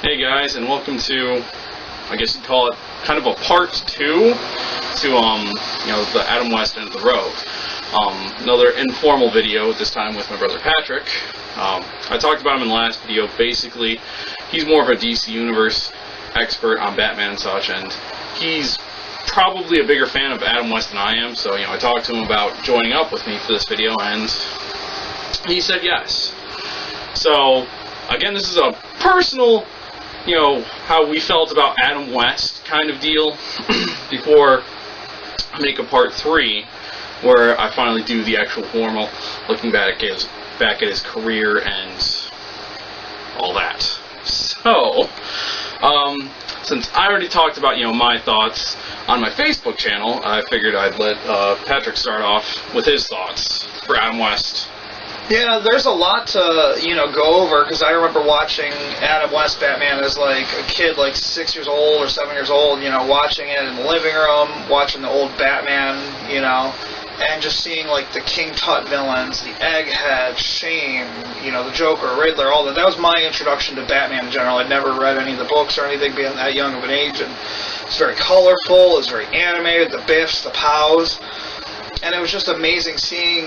Hey guys, and welcome to, I guess you'd call it, kind of a part 2 to, the Adam West End of the Road. Another informal video, this time with my brother Patrick. I talked about him in the last video. Basically, he's more of a DC Universe expert on Batman and such, and he's probably a bigger fan of Adam West than I am, so, I talked to him about joining up with me for this video, and he said yes. So, again, this is a personal, how we felt about Adam West kind of deal before I make a part 3 where I finally do the actual formal looking back at his career and all that. So, since I already talked about, my thoughts on my Facebook channel, I figured I'd let Patrick start off with his thoughts for Adam West. Yeah, there's a lot to, go over, because I remember watching Adam West Batman as, a kid, 6 years old or 7 years old, watching it in the living room, watching the old Batman, and just seeing, the King Tut villains, the Egghead, Shame, the Joker, Riddler, all that. That was my introduction to Batman in general. I'd never read any of the books or anything being that young of an age, and it's very colorful, it's very animated, the Biffs, the Pows. And it was just amazing seeing,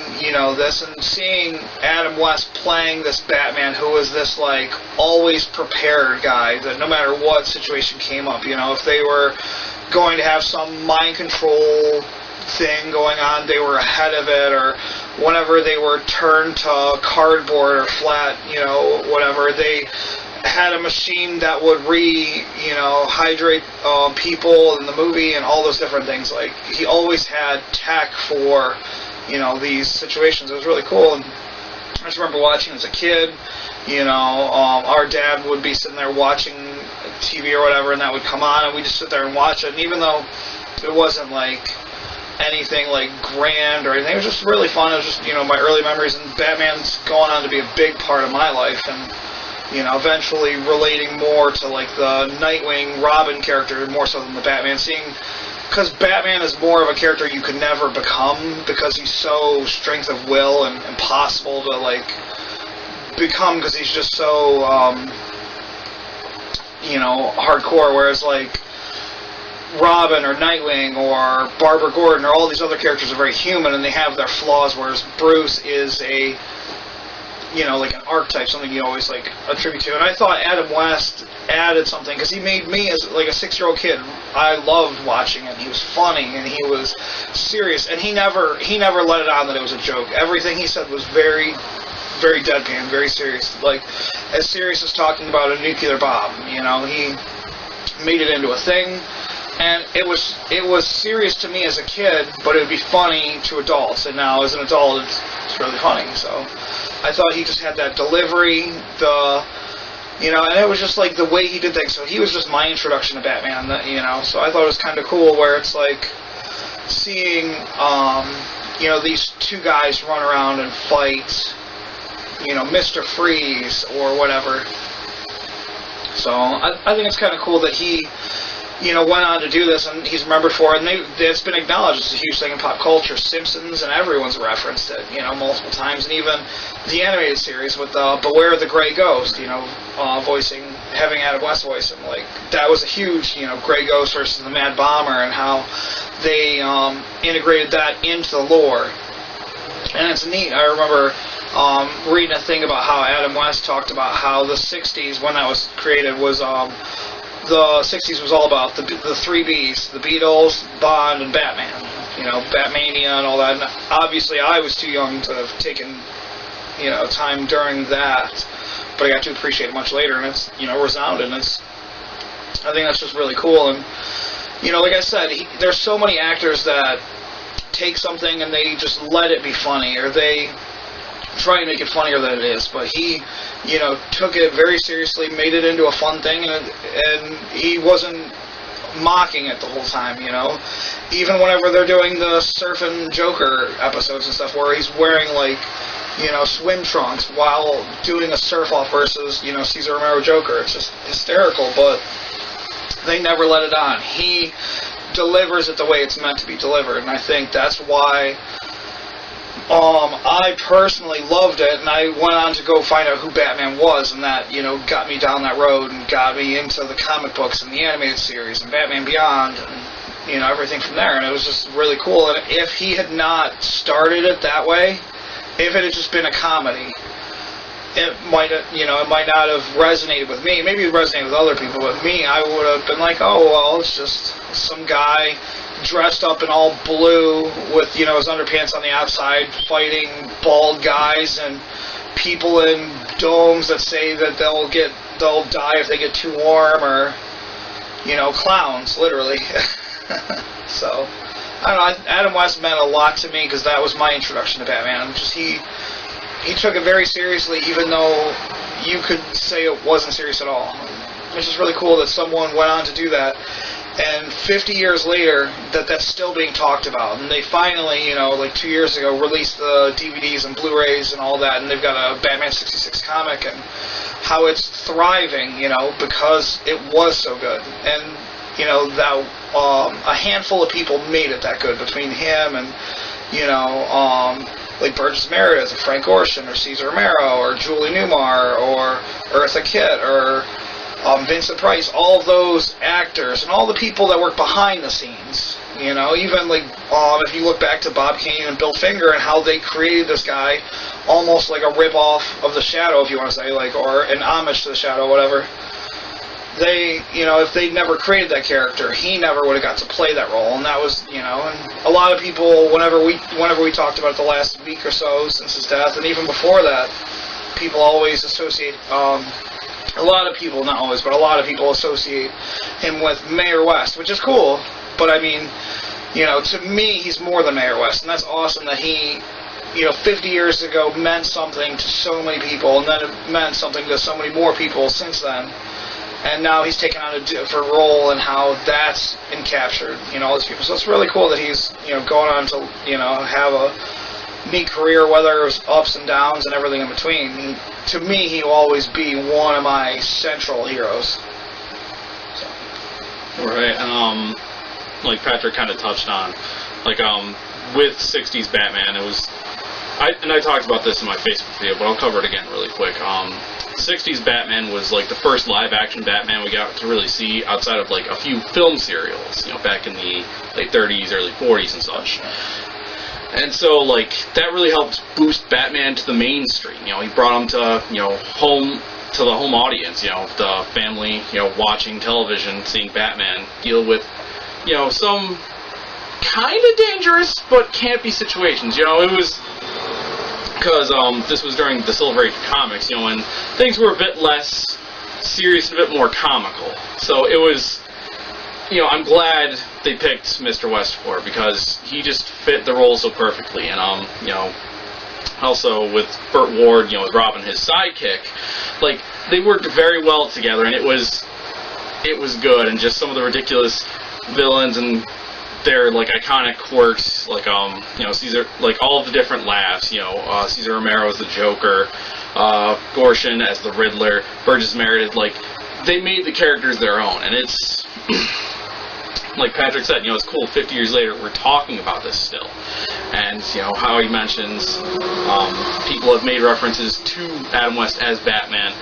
this, and seeing Adam West playing this Batman who was this, always prepared guy, that no matter what situation came up, if they were going to have some mind control thing going on, they were ahead of it, or whenever they were turned to cardboard or flat, whatever, they had a machine that would hydrate people in the movie and all those different things. He always had tech for, these situations. It was really cool. And I just remember watching as a kid, our dad would be sitting there watching TV or whatever, and that would come on, and we'd just sit there and watch it. And even though it wasn't anything grand or anything, it was just really fun. It was just, my early memories, and Batman's going on to be a big part of my life, and eventually relating more to the Nightwing, Robin character more so than the Batman. Because Batman is more of a character you could never become, because he's so strength of will and impossible to become, because he's just so hardcore. Whereas Robin or Nightwing or Barbara Gordon or all these other characters are very human and they have their flaws. Whereas Bruce is a an archetype, something you always, attribute to. And I thought Adam West added something, because he made me, as, a 6-year-old kid, I loved watching him. He was funny, and he was serious, and he never let it on that it was a joke. Everything he said was very, very deadpan, very serious. As serious as talking about a nuclear bomb, he made it into a thing. And it was serious to me as a kid, but it would be funny to adults. And now, as an adult, it's really funny. So I thought he just had that delivery, and it was just the way he did things. So he was just my introduction to Batman, So I thought it was kind of cool, where it's seeing, these two guys run around and fight, Mr. Freeze or whatever. So I think it's kind of cool that he went on to do this, and he's remembered for it, and it's been acknowledged. It's a huge thing in pop culture. Simpsons and everyone's referenced it, multiple times, and even the animated series with Beware the Grey Ghost, having Adam West voice him. That was a huge, Grey Ghost versus the Mad Bomber, and how they integrated that into the lore. And it's neat. I remember reading a thing about how Adam West talked about how the 60s, when that was created, was the 60s was all about the 3 Bs, the Beatles, Bond, and Batman. Batmania and all that. And obviously, I was too young to have taken, time during that, but I got to appreciate it much later, and it's, resounded. And I think that's just really cool. And, like I said, there's so many actors that take something and they just let it be funny, or they try and make it funnier than it is, but he, took it very seriously, made it into a fun thing, and he wasn't mocking it the whole time, Even whenever they're doing the Surfing Joker episodes and stuff, where he's wearing, swim trunks while doing a surf-off versus, Cesar Romero Joker, it's just hysterical, but they never let it on. He delivers it the way it's meant to be delivered, and I think that's why I personally loved it, and I went on to go find out who Batman was, and that, got me down that road and got me into the comic books and the animated series and Batman Beyond and, everything from there, and it was just really cool. And if he had not started it that way, if it had just been a comedy, it might not have resonated with me. Maybe it resonated with other people, but me, I would have been like, oh, well, it's just some guy dressed up in all blue with, his underpants on the outside, fighting bald guys and people in domes that say that they'll die if they get too warm, or, clowns, literally. So, I don't know, Adam West meant a lot to me because that was my introduction to Batman. Just he took it very seriously, even though you could say it wasn't serious at all. It's just really cool that someone went on to do that. And 50 years later, that's still being talked about. And they finally, like 2 years ago, released the DVDs and Blu-rays and all that. And they've got a Batman 66 comic and how it's thriving, because it was so good. And, that a handful of people made it that good between him and, like Burgess Meredith or Frank Gorshin or Cesar Romero or Julie Newmar or Eartha Kitt or Vincent Price, all those actors and all the people that work behind the scenes, even like if you look back to Bob Kane and Bill Finger and how they created this guy almost like a rip-off of the Shadow, if you want to say, like, or an homage to the Shadow, whatever. They, if they'd never created that character, he never would have got to play that role, and that was, and a lot of people, whenever we talked about it the last week or so since his death, and even before that, people always associate, a lot of people, not always, but a lot of people associate him with Mayor West, which is cool, but I mean, to me, he's more than Mayor West, and that's awesome that he, 50 years ago meant something to so many people, and then it meant something to so many more people since then. And now he's taken on a different role and how that's encaptured, all these people. So it's really cool that he's, going on to, have a neat career, whether it was ups and downs and everything in between. To me, he'll always be one of my central heroes. So. Right. Like Patrick kind of touched on, like, with 60s Batman, it was, I talked about this in my Facebook video, but I'll cover it again really quick. 60s Batman was like the first live-action Batman we got to really see outside of like a few film serials, back in the late 30s, early 40s and such. And so, like, that really helped boost Batman to the mainstream. He brought him to, home, to the home audience, the family, watching television, seeing Batman deal with, some kind of dangerous but campy situations. It was because this was during the Silver Age of comics, when things were a bit less serious and a bit more comical. So it was, I'm glad they picked Mr. West for it because he just fit the role so perfectly. And, also with Burt Ward, with Robin, his sidekick, like, they worked very well together, and it was good. And just some of the ridiculous villains and their, like, iconic quirks, like, Caesar, like, all of the different laughs, Cesar Romero as the Joker, Gorshin as the Riddler, Burgess Meredith, like, they made the characters their own, and it's, like Patrick said, it's cool, 50 years later, we're talking about this still, and, how he mentions, people have made references to Adam West as Batman,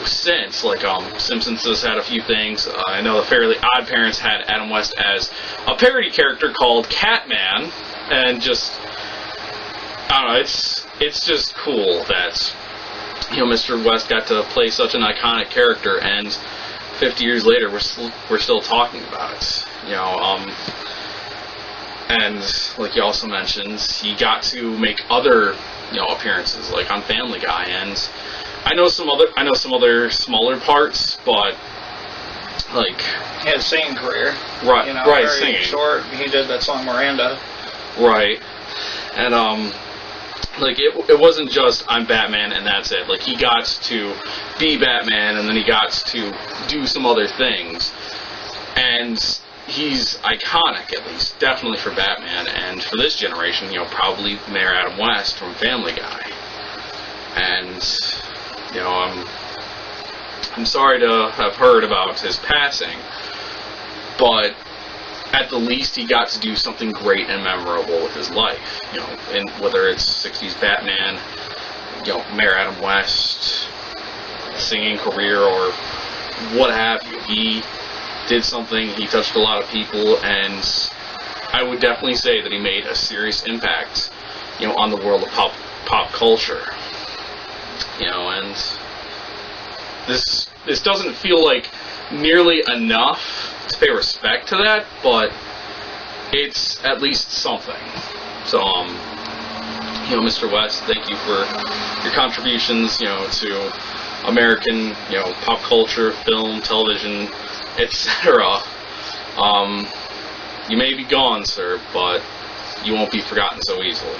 since, like, Simpsons has had a few things. I know the Fairly Odd Parents had Adam West as a parody character called Catman, and just, I don't know, it's just cool that, Mr. West got to play such an iconic character, and 50 years later, we're still talking about it, and, like you also mentioned, he got to make other, appearances, like on Family Guy, and I know some other smaller parts, but like, he had a singing career. Right, right, very singing. Short. He did that song Miranda. Right, and like it wasn't just I'm Batman and that's it. Like, he got to be Batman, and then he got to do some other things, and he's iconic, at least, definitely for Batman, and for this generation, probably Mayor Adam West from Family Guy, and. I'm sorry to have heard about his passing, but, at the least he got to do something great and memorable with his life. You know, and whether it's 60s Batman, you know, Mayor Adam West, singing career, or what have you. He did something, he touched a lot of people, and I would definitely say that he made a serious impact, you know, on the world of pop culture. You know, and this doesn't feel like nearly enough to pay respect to that, but it's at least something. So, you know, Mr. West, thank you for your contributions, you know, to American, you know, pop culture, film, television, etc. You may be gone, sir, but you won't be forgotten so easily.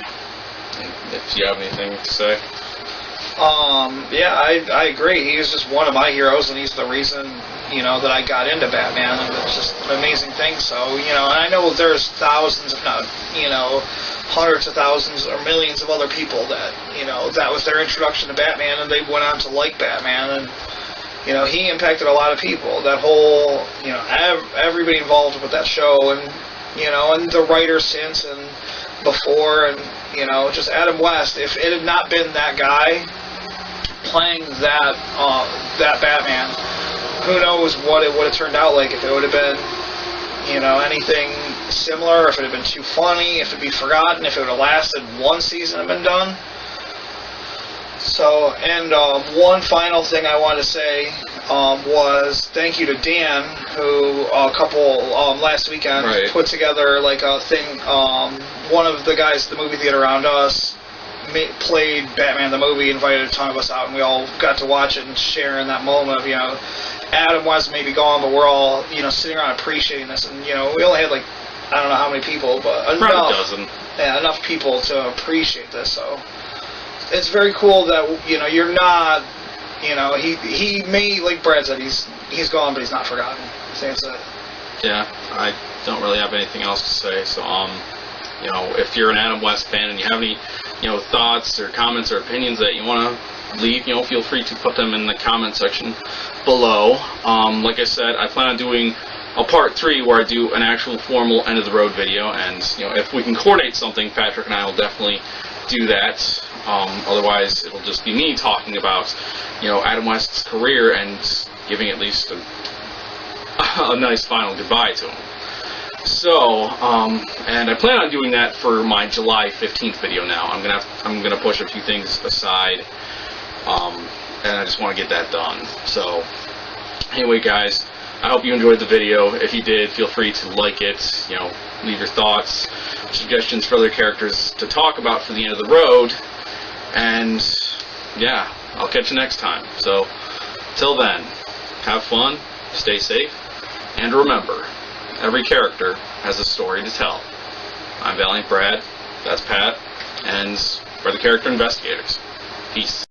And if you have anything to say. Yeah, I agree. He was just one of my heroes, and he's the reason, you know, that I got into Batman, and it's just an amazing thing. So, you know, and I know there's thousands, if not, you know, hundreds of thousands or millions of other people that, you know, that was their introduction to Batman, and they went on to like Batman, and, you know, he impacted a lot of people. That whole, you know, everybody involved with that show, and, you know, and the writers since and before, and, you know, just Adam West. If it had not been that guy playing that Batman, who knows what it would have turned out like. If it would have been, you know, anything similar, if it had been too funny, if it'd be forgotten, if it would have lasted one season and been done. So, and one final thing I wanted to say was thank you to Dan, who a couple last weekend put together like a thing. One of the guys at the movie theater around us played Batman the movie, invited a ton of us out, and we all got to watch it and share in that moment of, you know, Adam West may be gone, but we're all, you know, sitting around appreciating this. And, you know, we only had like, I don't know how many people, but enough people to appreciate this. So it's very cool that, you know, you're not, you know, he may, like Brad said, he's gone, but he's not forgotten. So that's it. Yeah, I don't really have anything else to say. So, you know, if you're an Adam West fan and you have any, you know, thoughts or comments or opinions that you want to leave, you know, feel free to put them in the comment section below. Like I said, I plan on doing a part 3 where I do an actual formal end of the road video, and, you know, if we can coordinate something, Patrick and I will definitely do that. Otherwise, it'll just be me talking about, you know, Adam West's career and giving at least a nice final goodbye to him. So, and I plan on doing that for my July 15th video now. I'm gonna push a few things aside, and I just want to get that done. So, anyway, guys, I hope you enjoyed the video. If you did, feel free to like it, you know, leave your thoughts, suggestions for other characters to talk about for the end of the road, and, yeah, I'll catch you next time. So, till then, have fun, stay safe, and remember, every character has a story to tell. I'm Valiant Brad, that's Pat, and we're the Character Investigators. Peace.